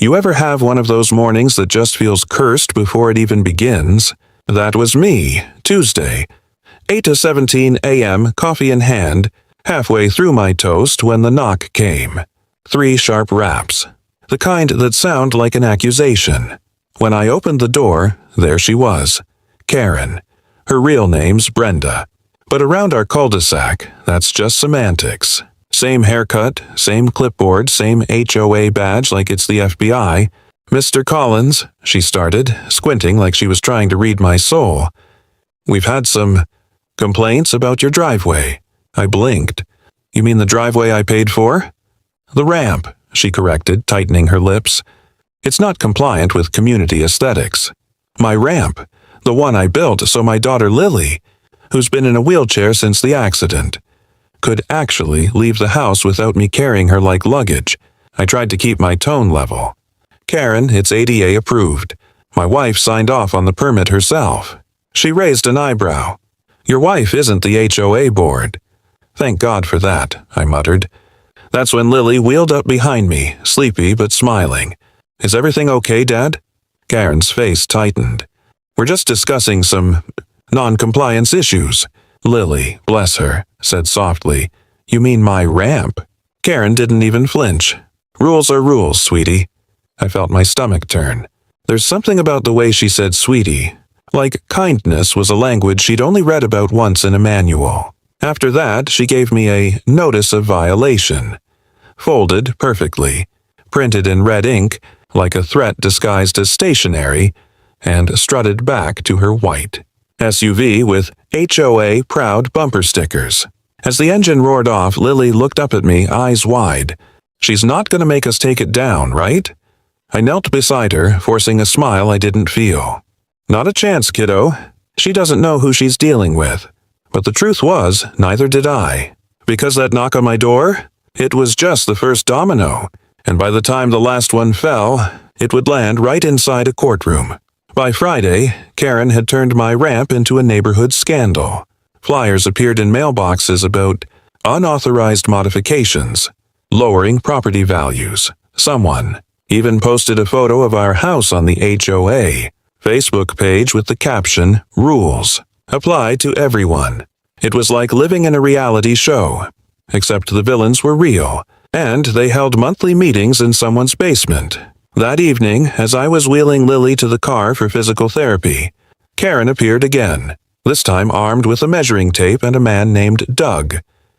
You ever have one of those mornings that just feels cursed before it even begins? That was me, Tuesday. 8:17 a.m., coffee in hand, halfway through my toast when the knock came. 3 sharp raps. The kind that sound like an accusation. When I opened the door, there she was. Karen. Her real name's Brenda. But around our cul-de-sac, that's just semantics. Same haircut, same clipboard, same HOA badge like it's the FBI. "Mr. Collins," she started, squinting like she was trying to read my soul. "We've had some complaints about your driveway." I blinked. "You mean the driveway I paid for?" "The ramp," she corrected, tightening her lips. "It's not compliant with community aesthetics." "My ramp, the one I built so my daughter Lily, who's been in a wheelchair since the accident, could actually leave the house without me carrying her like luggage." I tried to keep my tone level. "Karen, it's ADA approved. My wife signed off on the permit herself." She raised an eyebrow. "Your wife isn't the HOA board." "Thank God for that," I muttered. That's when Lily wheeled up behind me, sleepy but smiling. "Is everything okay, Dad?" Karen's face tightened. "We're just discussing some non-compliance issues." Lily, bless her, said softly, "You mean my ramp?" Karen didn't even flinch. "Rules are rules, sweetie." I felt my stomach turn. There's something about the way she said sweetie. Like kindness was a language she'd only read about once in a manual. After that, she gave me a notice of violation. Folded perfectly, printed in red ink, like a threat disguised as stationery, and strutted back to her white SUV with HOA proud bumper stickers. As the engine roared off, Lily looked up at me, eyes wide. "She's not going to make us take it down, right?" I knelt beside her, forcing a smile I didn't feel. "Not a chance, kiddo. She doesn't know who she's dealing with." But the truth was, neither did I. Because that knock on my door? It was just the first domino, and by the time the last one fell, it would land right inside a courtroom. By Friday, Karen had turned my ramp into a neighborhood scandal. Flyers appeared in mailboxes about unauthorized modifications, lowering property values. Someone even posted a photo of our house on the HOA Facebook page with the caption, "Rules apply to everyone." It was like living in a reality show, except the villains were real, and they held monthly meetings in someone's basement. That evening, as I was wheeling Lily to the car for physical therapy, Karen appeared again, this time armed with a measuring tape and a man named Doug,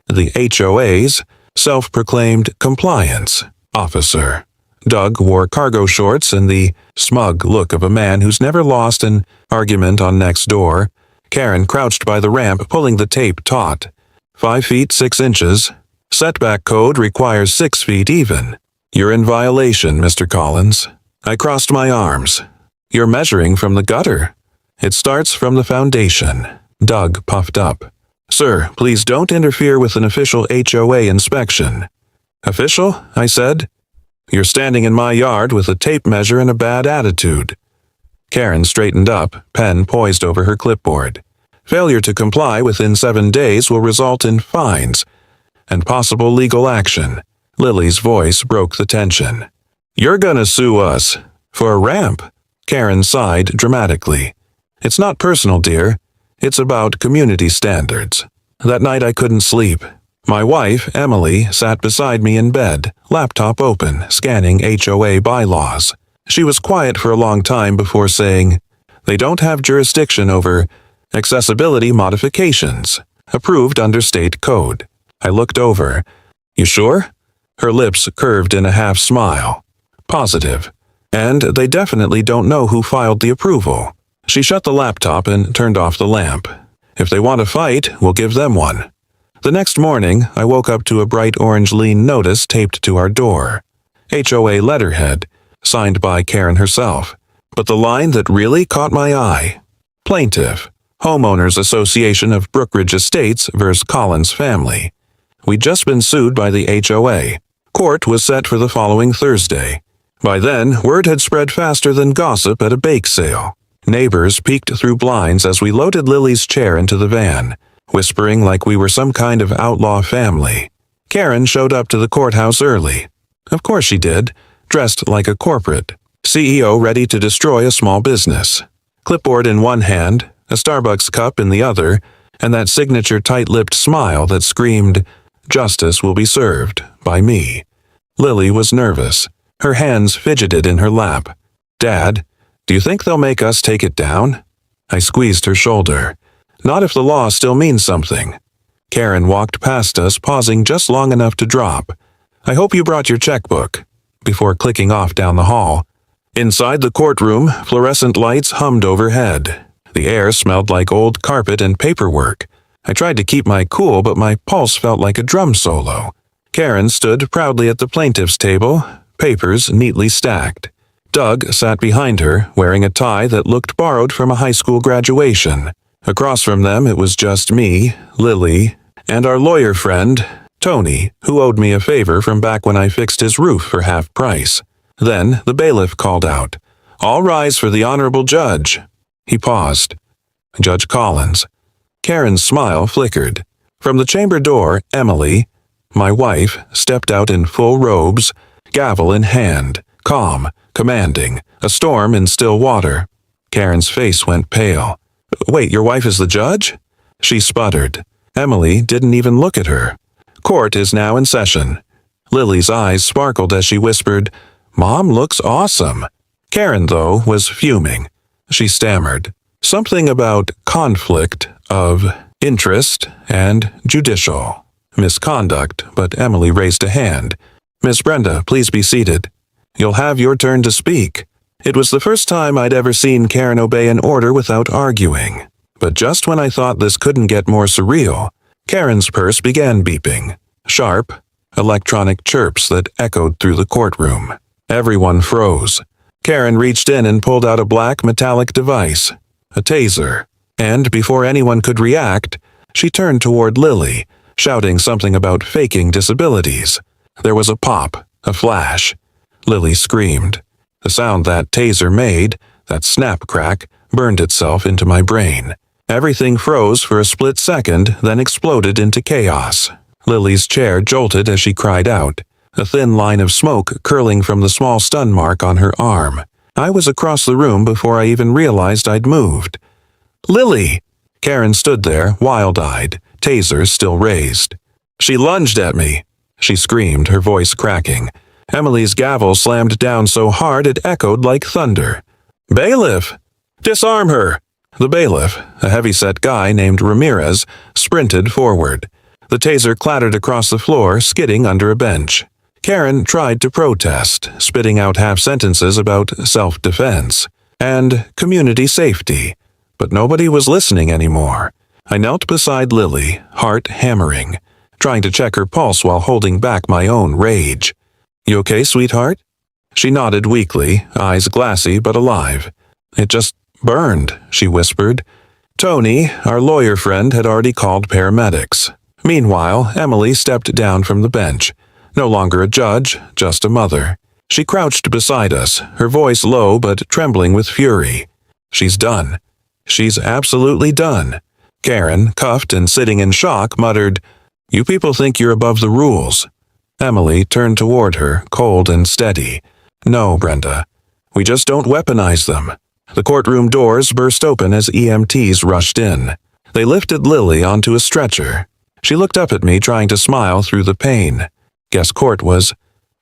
the HOA's self-proclaimed compliance officer. Doug wore cargo shorts and the smug look of a man who's never lost an argument on Nextdoor. Karen crouched by the ramp, pulling the tape taut. 5 feet 6 inches. Setback code requires 6 feet even. "You're in violation, Mr. Collins." I crossed my arms. "You're measuring from the gutter." "It starts from the foundation." Doug puffed up. "Sir, please don't interfere with an official HOA inspection." "Official?" I said. "You're standing in my yard with a tape measure and a bad attitude." Karen straightened up, pen poised over her clipboard. "Failure to comply within 7 days will result in fines and possible legal action." Lily's voice broke the tension. "You're gonna sue us for a ramp?" Karen sighed dramatically. "It's not personal, dear. It's about community standards." That night I couldn't sleep. My wife, Emily, sat beside me in bed, laptop open, scanning HOA bylaws. She was quiet for a long time before saying, "They don't have jurisdiction over accessibility modifications, approved under state code." I looked over. "You sure?" Her lips curved in a half smile. "Positive. And they definitely don't know who filed the approval." She shut the laptop and turned off the lamp. "If they want a fight, we'll give them one." The next morning, I woke up to a bright orange lean notice taped to our door. HOA letterhead, signed by Karen herself. But the line that really caught my eye. Plaintiff, Homeowners Association of Brookridge Estates vs. Collins family. We'd just been sued by the HOA. Court was set for the following Thursday. By then, word had spread faster than gossip at a bake sale. Neighbors peeked through blinds as we loaded Lily's chair into the van, whispering like we were some kind of outlaw family. Karen showed up to the courthouse early. Of course she did. dressed like a corporate CEO ready to destroy a small business. Clipboard in one hand, a Starbucks cup in the other, and that signature tight-lipped smile that screamed, "Justice will be served by me." Lily was nervous. Her hands fidgeted in her lap. "Dad, do you think they'll make us take it down?" I squeezed her shoulder. "Not if the law still means something." Karen walked past us, pausing just long enough to drop. "I hope you brought your checkbook," before clicking off down the hall. Inside the courtroom, fluorescent lights hummed overhead. The air smelled like old carpet and paperwork. I tried to keep my cool, but my pulse felt like a drum solo. Karen stood proudly at the plaintiff's table, papers neatly stacked. Doug sat behind her, wearing a tie that looked borrowed from a high school graduation. Across from them it was just me, Lily, and our lawyer friend, Tony, who owed me a favor from back when I fixed his roof for half price. Then the bailiff called out, "All rise for the honorable judge." He paused. Judge Collins. Karen's smile flickered. From the chamber door, Emily, my wife, stepped out in full robes, gavel in hand, calm, commanding, a storm in still water. Karen's face went pale. "Wait, your wife is the judge?" She sputtered. Emily didn't even look at her. "Court is now in session." Lily's eyes sparkled as she whispered, "Mom looks awesome." Karen, though, was fuming. She stammered. Something about conflict of interest and judicial misconduct, but Emily raised a hand. "Miss Brenda, please be seated. You'll have your turn to speak." It was the first time I'd ever seen Karen obey an order without arguing. But just when I thought this couldn't get more surreal, Karen's purse began beeping. Sharp, electronic chirps that echoed through the courtroom. Everyone froze. Karen reached in and pulled out a black metallic device, a taser, and before anyone could react, she turned toward Lily, shouting something about faking disabilities. There was a pop, a flash. Lily screamed. The sound that taser made, that snap crack, burned itself into my brain. Everything froze for a split second, then exploded into chaos. Lily's chair jolted as she cried out, a thin line of smoke curling from the small stun mark on her arm. I was across the room before I even realized I'd moved. "Lily!" Karen stood there, wild-eyed, taser still raised. "She lunged at me," she screamed, her voice cracking. Emily's gavel slammed down so hard it echoed like thunder. "Bailiff! Disarm her!" The bailiff, a heavy-set guy named Ramirez, sprinted forward. The taser clattered across the floor, skidding under a bench. Karen tried to protest, spitting out half-sentences about self-defense and community safety, but nobody was listening anymore. I knelt beside Lily, heart hammering, trying to check her pulse while holding back my own rage. "You okay, sweetheart?" She nodded weakly, eyes glassy but alive. "It just burned," she whispered. Tony, our lawyer friend, had already called paramedics. Meanwhile, Emily stepped down from the bench. No longer a judge, just a mother. She crouched beside us, her voice low but trembling with fury. "She's done. She's absolutely done." Karen, cuffed and sitting in shock, muttered, "You people think you're above the rules." Emily turned toward her, cold and steady. "No, Brenda. We just don't weaponize them." The courtroom doors burst open as EMTs rushed in. They lifted Lily onto a stretcher. She looked up at me, trying to smile through the pain. "Guess court was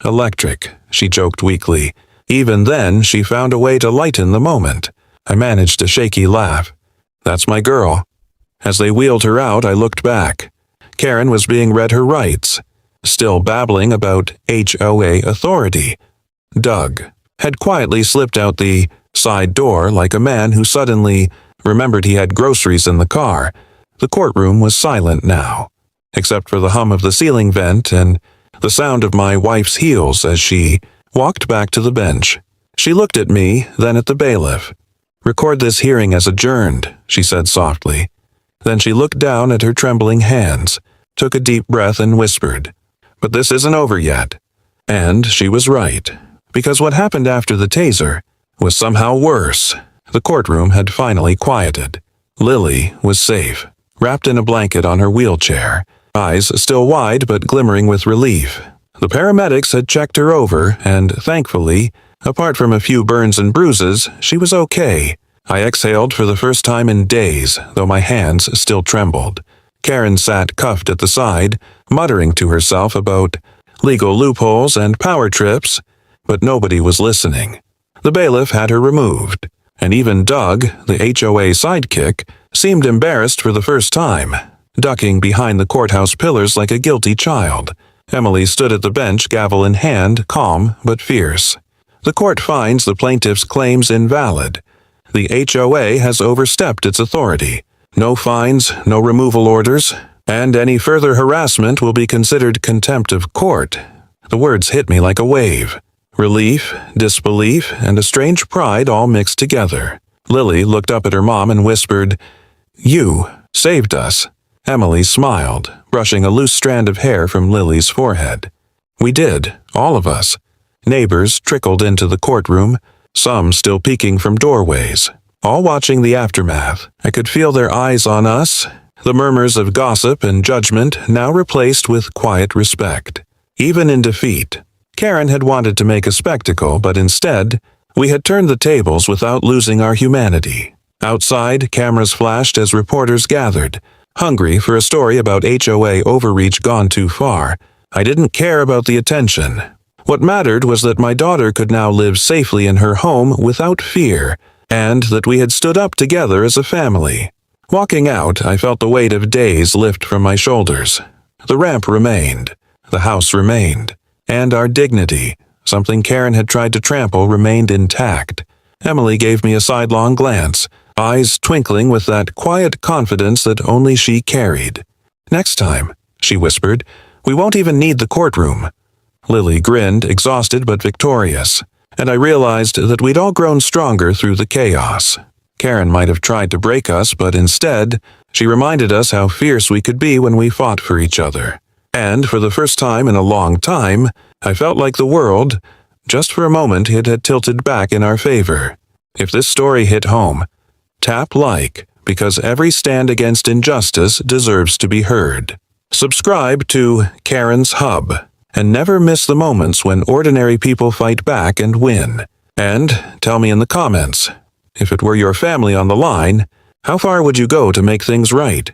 electric," she joked weakly. Even then, she found a way to lighten the moment. I managed a shaky laugh. "That's my girl." As they wheeled her out, I looked back. Karen was being read her rights, still babbling about HOA authority. Doug had quietly slipped out the side door like a man who suddenly remembered he had groceries in the car. The courtroom was silent now, except for the hum of the ceiling vent and the sound of my wife's heels as she walked back to the bench. She looked at me, then at the bailiff. "Record this hearing as adjourned," she said softly. Then she looked down at her trembling hands, took a deep breath and whispered, "But this isn't over yet." And she was right, because what happened after the taser was somehow worse. The courtroom had finally quieted. Lily was safe, wrapped in a blanket on her wheelchair, eyes still wide but glimmering with relief. The paramedics had checked her over, and thankfully, apart from a few burns and bruises, she was okay. I exhaled for the first time in days, though my hands still trembled. Karen sat cuffed at the side, muttering to herself about legal loopholes and power trips, but nobody was listening. The bailiff had her removed, and even Doug, the HOA sidekick, seemed embarrassed for the first time, ducking behind the courthouse pillars like a guilty child. Emily stood at the bench, gavel in hand, calm but fierce. The court finds the plaintiff's claims invalid. The HOA has overstepped its authority. No fines, no removal orders, and any further harassment will be considered contempt of court. The words hit me like a wave. Relief, disbelief, and a strange pride all mixed together. Lily looked up at her mom and whispered, "You saved us." Emily smiled, brushing a loose strand of hair from Lily's forehead. We did, all of us. Neighbors trickled into the courtroom, some still peeking from doorways, all watching the aftermath. I could feel their eyes on us, the murmurs of gossip and judgment now replaced with quiet respect. Even in defeat, Karen had wanted to make a spectacle, but instead, we had turned the tables without losing our humanity. Outside, cameras flashed as reporters gathered, hungry for a story about HOA overreach gone too far. I didn't care about the attention. What mattered was that my daughter could now live safely in her home without fear, and that we had stood up together as a family. Walking out, I felt the weight of days lift from my shoulders. The ramp remained, the house remained, and our dignity, something Karen had tried to trample, remained intact. Emily gave me a sidelong glance, eyes twinkling with that quiet confidence that only she carried. "Next time," she whispered, "we won't even need the courtroom." Lily grinned, exhausted but victorious, and I realized that we'd all grown stronger through the chaos. Karen might have tried to break us, but instead, she reminded us how fierce we could be when we fought for each other. And for the first time in a long time, I felt like the world, just for a moment, it had tilted back in our favor. If this story hit home, tap like, because every stand against injustice deserves to be heard. Subscribe to Karen's Hub, and never miss the moments when ordinary people fight back and win. And tell me in the comments, if it were your family on the line, how far would you go to make things right?